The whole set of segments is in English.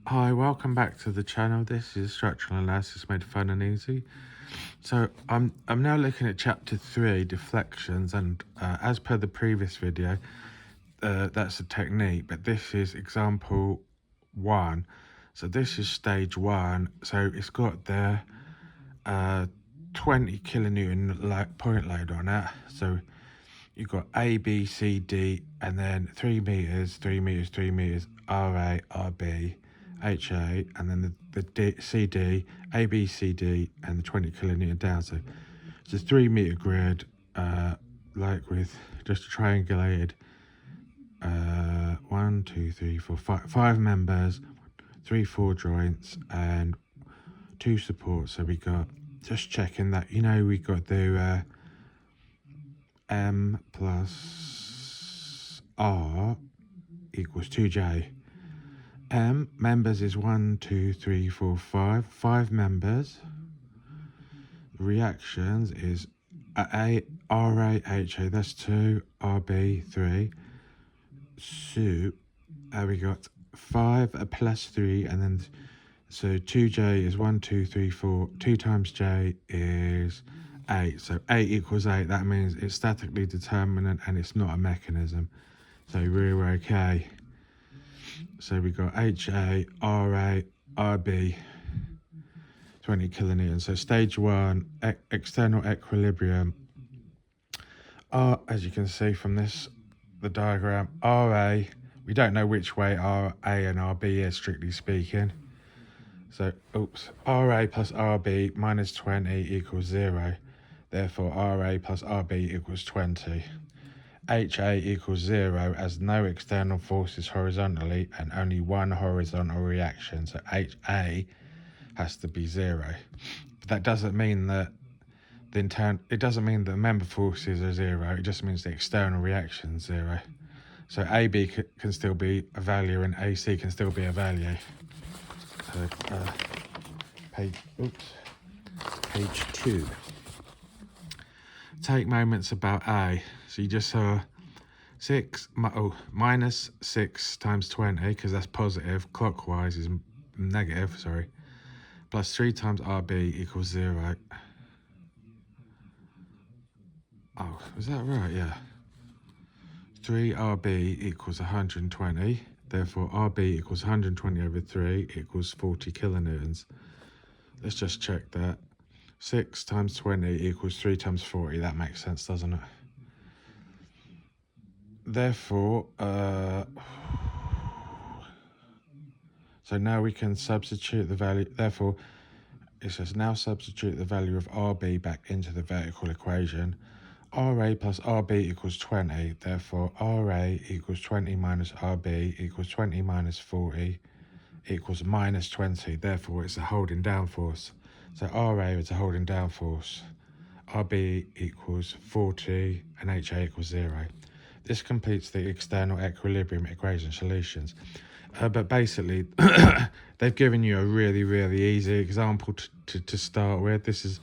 Hi, welcome back to the channel. This is Structural Analysis Made Fun and Easy. So I'm now looking at chapter 3, deflections, and as per the previous video, that's a technique, but this is example 1. So this is stage 1. So it's got the 20 kilonewton point load on it. So you've got A, B, C, D, and then 3 meters, 3 meters, 3 meters, RA, RB, HA, and then the CD, A, B, C, D, and the 20 kilonewton down. So it's a 3 meter grid, like with just a triangulated 1, 2, 3, 4, 5 members, 3, 4 joints, and 2 supports. So we got, just checking that, we got the M plus R equals 2J. M members is 1, 2, 3, 4, 5. 5 members. Reactions is A, RA, HA, that's 2, RB, 3. So we got 5 plus 3, and then so 2J is 1, 2, 3, 4. 2 times J is 8. So 8 equals 8. That means it's statically determinate and it's not a mechanism. So we're okay. So we got HA, RA, RB, 20 kilonewtons. So stage 1, external equilibrium. As you can see from the diagram, RA, we don't know which way RA and RB is, strictly speaking. So, RA plus RB minus 20 equals 0. Therefore, RA plus RB equals 20. HA equals 0 as no external forces horizontally and only one horizontal reaction. So HA has to be 0. But that doesn't mean that it doesn't mean that the member forces are 0. It just means the external reaction is 0. So AB can still be a value and AC can still be a value. So page 2. Take moments about A. So you just saw minus 6 times 20, because that's positive. Clockwise is negative, sorry. Plus 3 times RB equals 0. Oh, is that right? Yeah. 3RB equals 120. Therefore, RB equals 120 over 3 equals 40 kilonewtons. Let's just check that. 6 times 20 equals 3 times 40. That makes sense, doesn't it? Therefore, so now we can substitute the value. Therefore, it says now substitute the value of RB back into the vertical equation. RA plus RB equals 20. Therefore, RA equals 20 minus RB equals 20 minus 40 equals minus 20. Therefore, it's a holding down force. So RA is a holding down force. RB equals 40 and HA equals 0. This completes the external equilibrium equation solutions. But basically, they've given you a really, really easy example to start with. This is,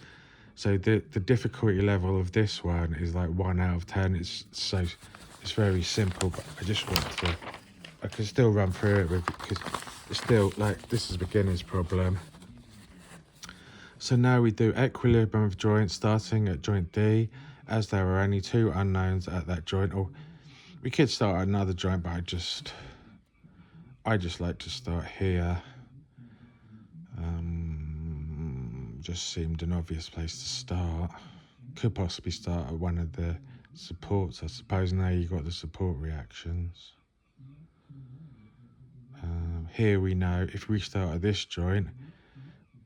so the difficulty level of this one is like 1 out of 10. It's very simple, but I just want to, I can still run through it because it's still like, this is a beginner's problem. So now we do equilibrium of joints starting at joint D, as there are only 2 unknowns at that joint. Or we could start at another joint, but I just like to start here. Just seemed an obvious place to start. Could possibly start at one of the supports, I suppose. Now you've got the support reactions. Here we know if we start at this joint,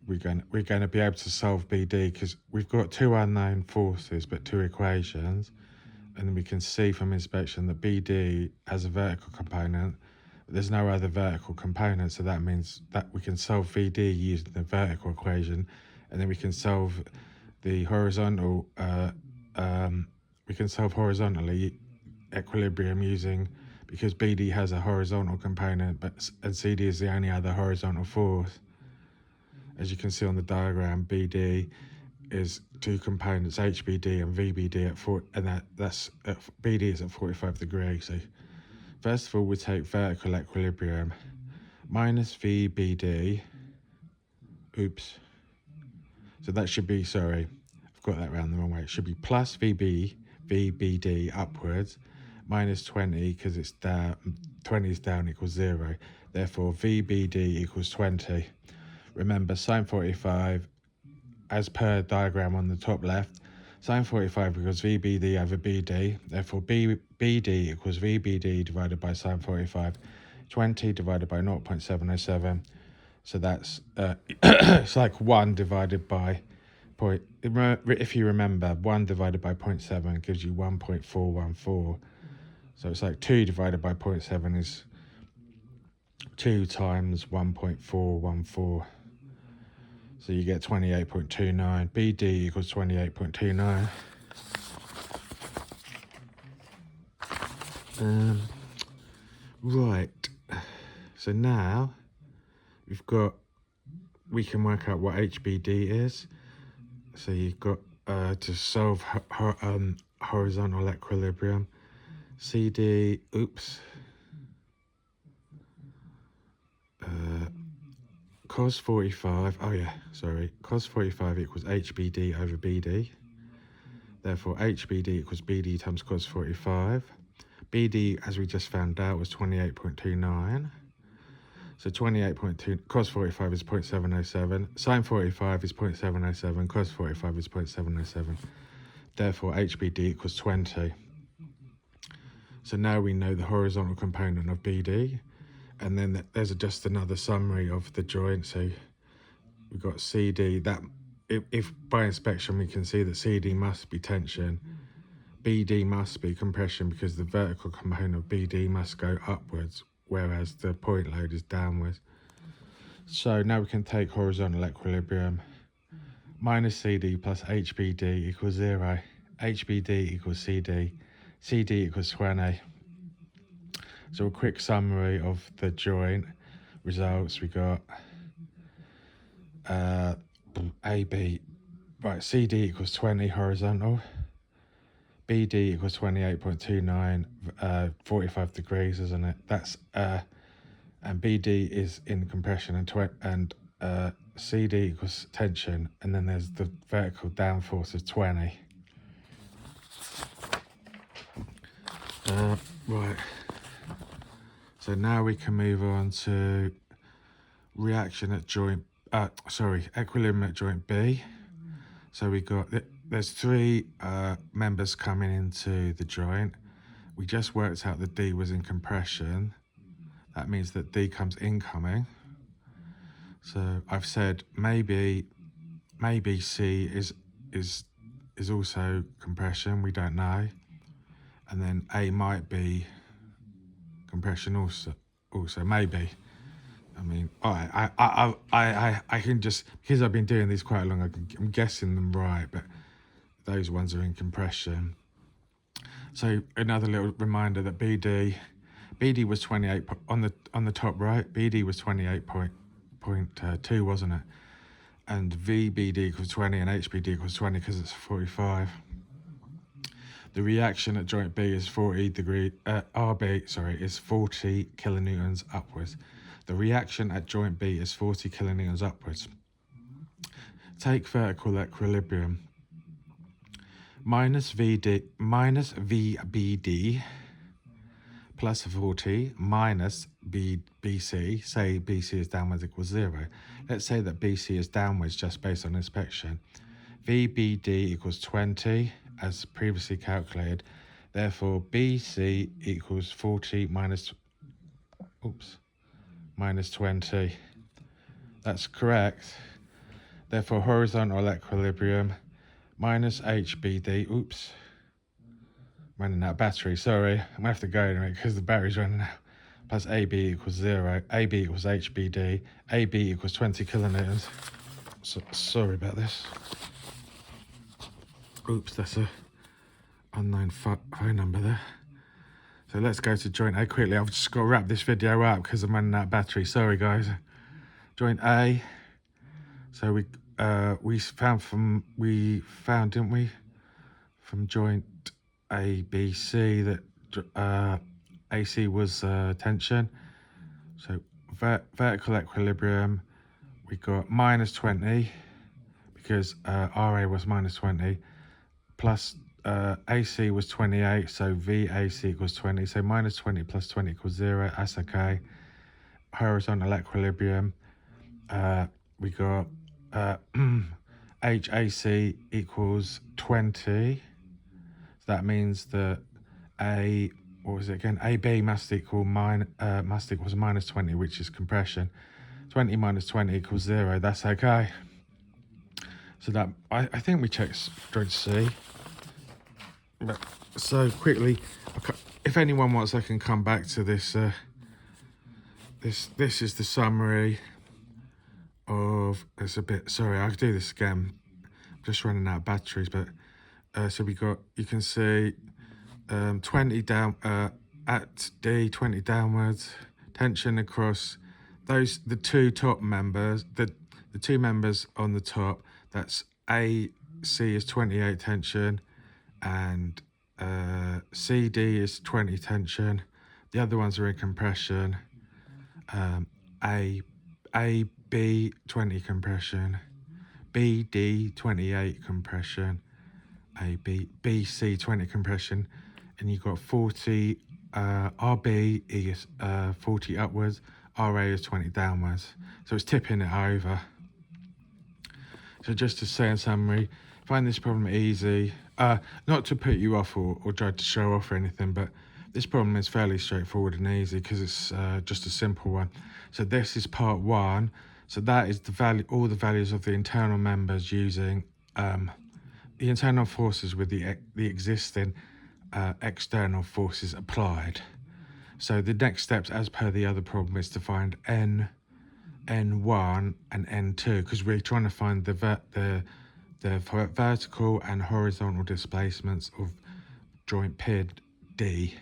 we're going to be able to solve BD because we've got 2 unknown forces but 2 equations, and then we can see from inspection that BD has a vertical component, but there's no other vertical component, so that means that we can solve VD using the vertical equation, and then we can solve the horizontal. We can solve horizontally equilibrium using, because BD has a horizontal component, and CD is the only other horizontal force. As you can see on the diagram, BD is 2 components, HBD and VBD at 4, and that's BD is at 45 degrees. So first of all, we take vertical equilibrium. minus VBD. Oops. So that should be, sorry, I've got that round the wrong way. It should be plus VBD upwards, minus 20, because it's down, 20 is down equals 0. Therefore, VBD equals 20. Remember, sine 45, as per diagram on the top left, sine 45 equals VBD over BD. Therefore, BD equals VBD divided by sine 45, 20 divided by 0.707. So that's, it's like 1 divided by point. If you remember, 1 divided by 0.7 gives you 1.414. So it's like 2 divided by 0.7 is 2 times 1.414. So you get 28.29. BD equals 28.29. Right. So now we can work out what HBD is. So you've got to solve horizontal equilibrium. CD, cos 45, cos 45 equals HBD over BD. Therefore, HBD equals BD times cos 45. BD, as we just found out, was 28.29. So 28.2, cos 45 is 0.707. Sine 45 is 0.707. Cos 45 is 0.707. Therefore, HBD equals 20. So now we know the horizontal component of BD. And then there's just another summary of the joint. So we've got CD. That if by inspection we can see that CD must be tension, BD must be compression, because the vertical component of BD must go upwards, whereas the point load is downwards. So now we can take horizontal equilibrium. Minus CD plus HBD equals 0. HBD equals CD. CD equals 20. So a quick summary of the joint results. We got AB, right, CD equals 20 horizontal. BD equals 28.29, 45 degrees, isn't it? That's and BD is in compression, and CD equals tension, and then there's the vertical downforce of 20. Right. So now we can move on to reaction at joint, equilibrium at joint B. So we got, there's 3 members coming into the joint. We just worked out that D was in compression. That means that D comes incoming. So I've said maybe C is also compression. We don't know. And then A might be compression also maybe. I mean, I can just, because I've been doing these quite long, I'm guessing them right, but those ones are in compression. So another little reminder that BD was 28 on the top right. BD was 28.2, wasn't it? And VBD equals 20 and HBD equals 20 because it's 45. The reaction at joint B is 40 kilonewtons upwards. The reaction at joint B is 40 kilonewtons upwards. Take vertical equilibrium. Minus VBD plus 40 minus BC, say BC is downwards equals 0. Let's say that BC is downwards just based on inspection. VBD equals 20 as previously calculated. Therefore, BC equals 40 minus 20. That's correct. Therefore, horizontal equilibrium minus HBD, running out of battery, sorry. I'm going to have to go in a minute because the battery's running out. Plus AB equals 0, AB equals HBD, AB equals 20 kilonewtons. So, sorry about this. That's a unknown phone number there. So let's go to joint A quickly. I've just got to wrap this video up because I'm running out of battery. Sorry, guys. Joint A. So we found, didn't we, from joint ABC that AC was tension. So vertical equilibrium, we got minus 20 because RA was minus 20, plus AC was 28, so VAC equals 20. So minus 20 plus 20 equals 0. That's okay. Horizontal equilibrium, we got HAC equals 20. So that means that what was it again? AB must equals minus 20, which is compression. 20 minus 20 equals 0. That's okay. So that I think we checked joint C. But so quickly, if anyone wants, I can come back to this. This is the summary of. It's a bit. Sorry, I'll do this again. I'm just running out of batteries, but so we got. You can see 20 down at D, 20 downwards. Tension across the two top members. The two members on the top. That's AC is 28 tension, and CD is 20 tension. The other ones are in compression. AB 20 compression, BD 28 compression, BC 20 compression, and you've got 40. RB is 40 upwards, RA is 20 downwards. So it's tipping it over. So just to say in summary, find this problem easy. Not to put you off or try to show off or anything, but this problem is fairly straightforward and easy because it's just a simple one. So this is part 1. So that is all the values of the internal members using the internal forces with the existing external forces applied. So the next steps, as per the other problem, is to find N1 and N2 because we're trying to find the vertical and horizontal displacements of joint PID D.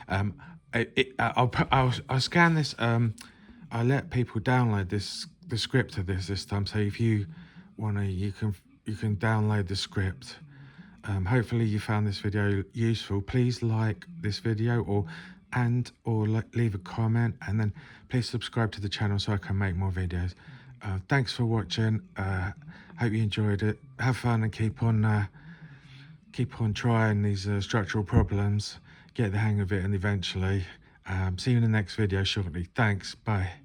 I'll scan this. I let people download the script of this time. So if you wanna, you can download the script. Hopefully you found this video useful. Please like this video or leave a comment, and then please subscribe to the channel so I can make more videos. Thanks for watching. Hope you enjoyed it. Have fun and keep on trying these structural problems. Get the hang of it, and eventually see you in the next video shortly. Thanks. Bye.